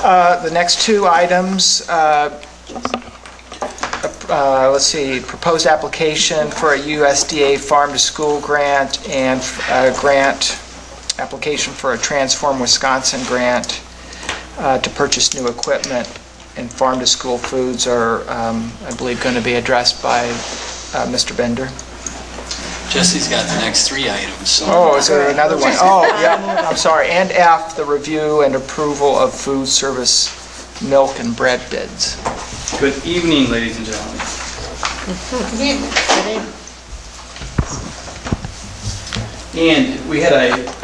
The next two items, let's see, proposed application for a USDA farm-to-school grant and a grant application for a Transform Wisconsin grant to purchase new equipment and farm-to-school foods are, I believe, going to be addressed by Mr. Bender. Jesse's got the next three items. So. Oh, is there another one? Oh, yeah, I'm sorry. And F, the review and approval of food service milk and bread bids. Good evening, ladies and gentlemen. And we had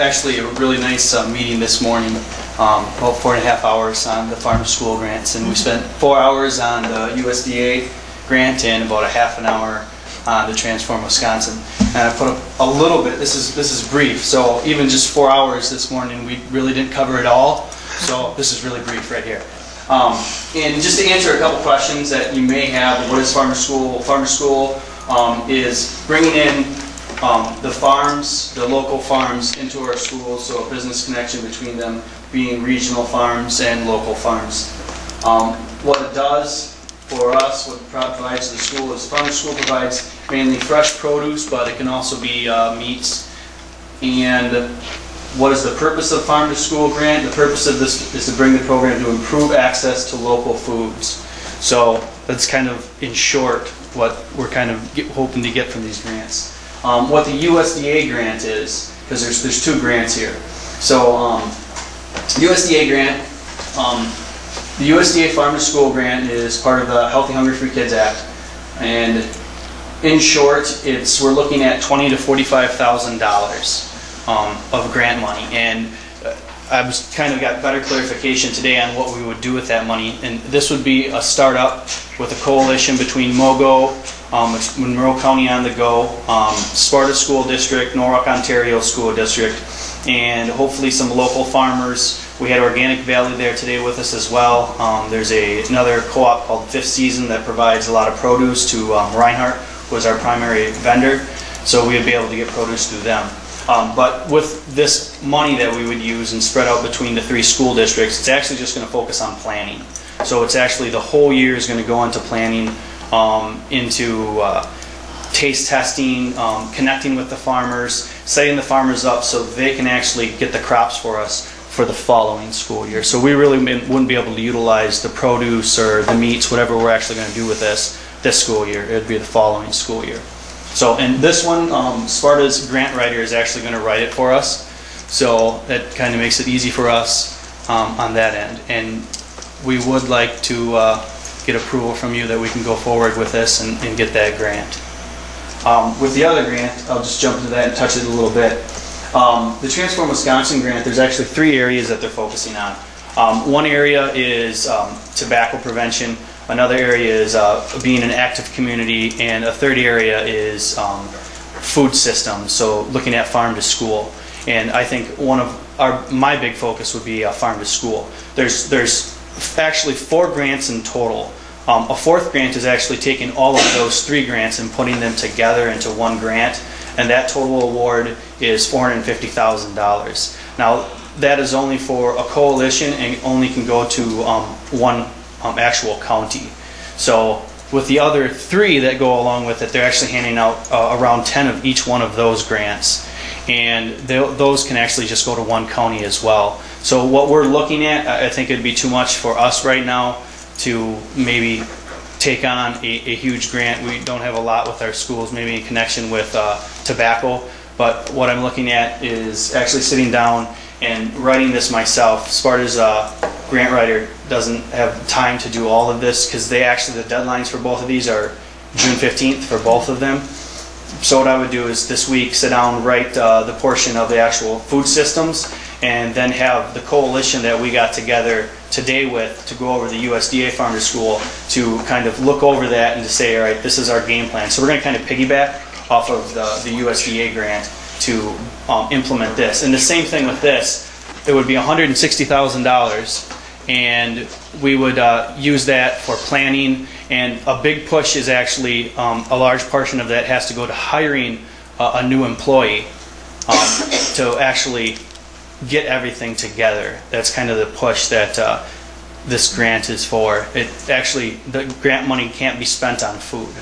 actually a really nice meeting this morning, about 4.5 hours on the farm school grants, and we spent 4 hours on the USDA grant and about a half an hour on the Transform Wisconsin. And I put a little bit, this is brief, so even just 4 hours this morning, we really didn't cover it all, so this is really brief right here. And just to answer a couple questions that you may have, what is farmer school? Farmer school is bringing in the farms, the local farms into our schools, so a business connection between them being regional farms and local farms. What it does for us, what it provides to the school is farmer school provides mainly fresh produce, but it can also be meats. And what is the purpose of Farm to School grant? The purpose of this is to bring the program to improve access to local foods. So that's kind of, in short, what we're kind of hoping to get from these grants. What the USDA grant is, because there's two grants here. So USDA grant, the USDA Farm to School grant is part of the Healthy Hungry Free Kids Act, and in short, we're looking at $20,000 to $45,000 of grant money, and I was kind of got better clarification today on what we would do with that money. And this would be a startup with a coalition between MOGO, Monroe County on the Go, Sparta School District, Norwalk, Ontario School District, and hopefully some local farmers. We had Organic Valley there today with us as well. There's another co-op called Fifth Season that provides a lot of produce to Reinhardt, who is our primary vendor, so we would be able to get produce through them. But with this money that we would use and spread out between the three school districts, it's actually just going to focus on planning. So it's actually the whole year is going to go into planning, into taste testing, connecting with the farmers, setting the farmers up so they can actually get the crops for us for the following school year. So we really wouldn't be able to utilize the produce or the meats, whatever we're actually going to do with this school year. It would be the following school year. So, and this one, Sparta's grant writer is actually going to write it for us. So that kind of makes it easy for us on that end. And we would like to get approval from you that we can go forward with this and get that grant. With the other grant, I'll just jump into that and touch it a little bit. The Transform Wisconsin grant, there's actually three areas that they're focusing on. One area is tobacco prevention. Another area is being an active community, and a third area is food systems, so looking at farm to school. And I think one of my big focus would be farm to school. There's actually 4 grants in total. A fourth grant is actually taking all of those 3 grants and putting them together into one grant, and that total award is $450,000. Now, that is only for a coalition and only can go to one actual county. So with the other 3 that go along with it, they're actually handing out around 10 of each one of those grants, and those can actually just go to one county as well. So what we're looking at, I think it'd be too much for us right now to maybe take on a huge grant. We don't have a lot with our schools, maybe in connection with tobacco, but what I'm looking at is actually sitting down and writing this myself. Sparta's grant writer doesn't have time to do all of this because the deadlines for both of these are June 15th for both of them. So what I would do is this week sit down, write the portion of the actual food systems, and then have the coalition that we got together today with to go over the USDA Farm to School to kind of look over that and to say, all right, this is our game plan. So we're going to kind of piggyback off of the USDA grant to implement this. And the same thing with this, it would be $160,000, and we would use that for planning, and a big push is actually a large portion of that has to go to hiring a new employee to actually get everything together. That's kind of the push that this grant is for. It actually, the grant money can't be spent on food.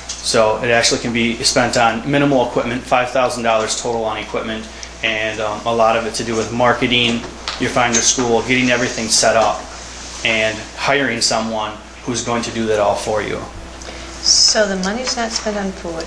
So it actually can be spent on minimal equipment, $5,000 total on equipment, and a lot of it to do with marketing, your find your school, getting everything set up, and hiring someone who's going to do that all for you. So the money's not spent on food.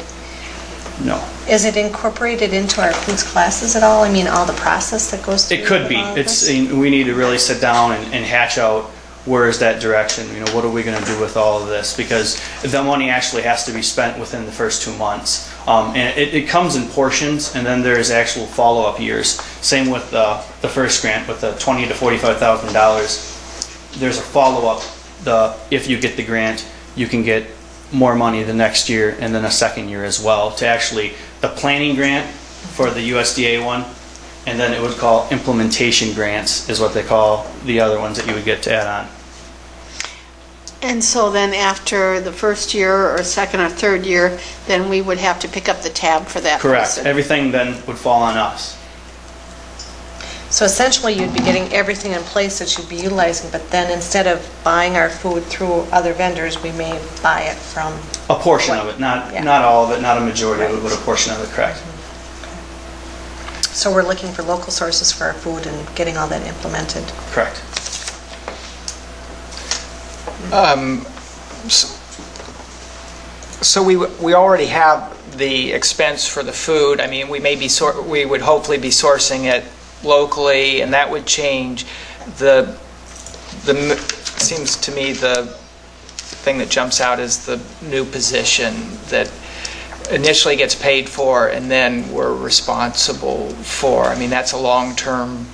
No. Is it incorporated into our foods classes at all? I mean, all the process that goes through? It could be. all of It's this? we need to really sit down and hatch out where is that direction. You know, what are we going to do with all of this? Because the money actually has to be spent within the first 2 months, and it comes in portions, and then there's actual follow-up years. Same with the first grant with the $20,000 to $45,000. There's a follow-up. If you get the grant, you can get more money the next year and then a second year as well to actually the planning grant for the USDA one, and then it would call implementation grants is what they call the other ones that you would get to add on. And so then after the first year or second or third year, then we would have to pick up the tab for that Correct. person. Everything then would fall on us. So essentially, you'd be getting everything in place that you'd be utilizing, but then instead of buying our food through other vendors, we may buy it from... A portion of it, not all of it, not a majority of it, but a portion of it, correct. So we're looking for local sources for our food and getting all that implemented. Correct. So we already have the expense for the food. I mean, we would hopefully be sourcing it locally, and that would change. Seems to me the thing that jumps out is the new position that initially gets paid for and then we're responsible for. I mean, that's a long-term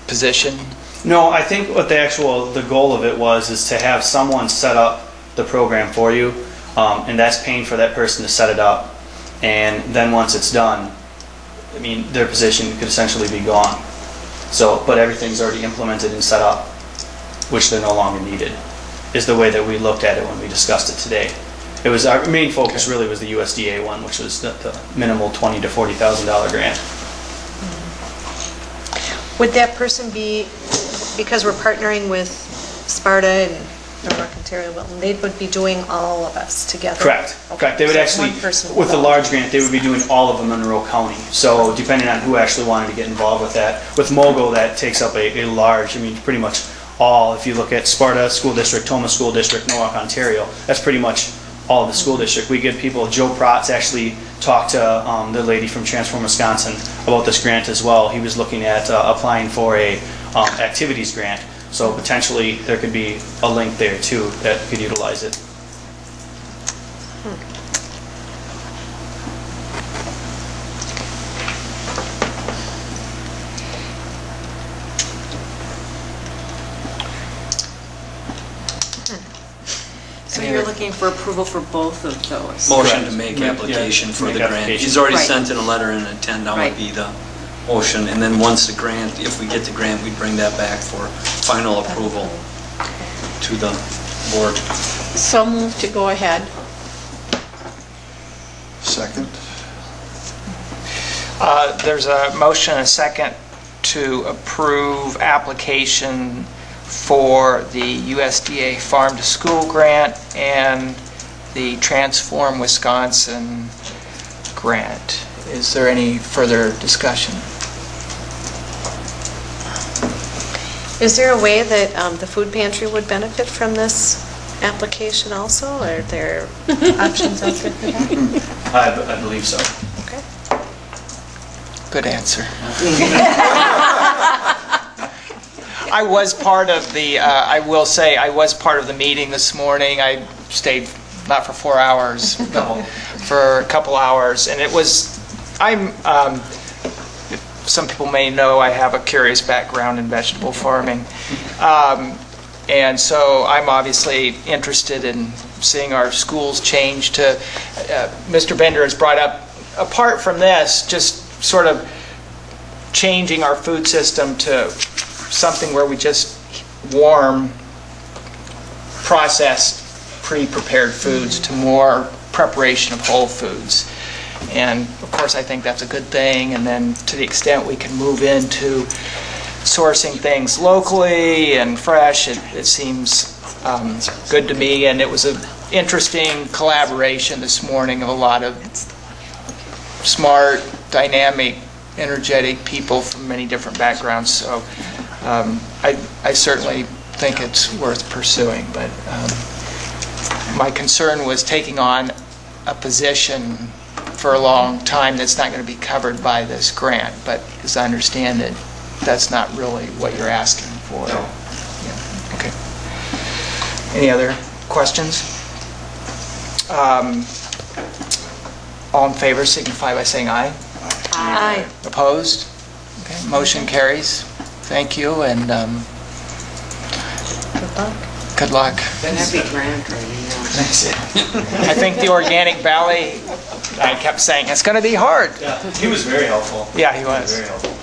position. No, I think what the goal of it is to have someone set up the program for you, and that's paying for that person to set it up. And then once it's done, I mean, their position could essentially be gone. So, but everything's already implemented and set up, which they're no longer needed, is the way that we looked at it when we discussed it today. It was our main focus really was the USDA one, which was the minimal $20,000 to $40,000 grant. Would that person be, because we're partnering with Sparta and North Ontario, Wilton, they would be doing all of us together? Correct. Okay. Correct. They would So actually, one person with the would- large grant, they would be doing all of Monroe County. So depending on who actually wanted to get involved with that. With Mogo, that takes up a large, I mean, pretty much all. If you look at Sparta School District, Toma School District, North Ontario, that's pretty much all of the school district. We get people, Joe Protz actually talked to the lady from Transform Wisconsin about this grant as well. He was looking at applying for a activities grant. So potentially there could be a link there too that could utilize it. So you're looking for approval for both of those? Motion Correct. to make Yeah, application for make the grant. application. He's already Right. sent in a letter and intent, that would Right. be the motion. And then once the grant, if we get the grant, we'd bring that back for final approval to the board. So move to go ahead. Second. There's a motion and a second to approve application for the USDA Farm to School grant and the Transform Wisconsin grant. Is there any further discussion? Is there a way that the food pantry would benefit from this application also? Are there options out there for that? I believe so. Okay. Good answer. I was part of the, I will say, I was part of the meeting this morning. I stayed not for 4 hours, for a couple hours, and it was, some people may know I have a curious background in vegetable farming. And so I'm obviously interested in seeing our schools change to, Mr. Bender has brought up, apart from this, just sort of changing our food system to something where we just warm, processed, pre-prepared foods to more preparation of whole foods. And of course I think that's a good thing, and then to the extent we can move into sourcing things locally and fresh, it seems good to me. And it was an interesting collaboration this morning of a lot of smart, dynamic, energetic people from many different backgrounds. So I certainly think it's worth pursuing. But my concern was taking on a position for a long time that's not going to be covered by this grant. But as I understand it, that's not really what you're asking for. No. Yeah. Okay. Any other questions? All in favor signify by saying aye. Aye. Opposed? Okay, motion carries. Thank you, and Good luck. good luck. Heavy grant writing now. I think the Organic Valley, I kept saying, it's going to be hard. Yeah, he was very helpful. Yeah, he was. Very helpful.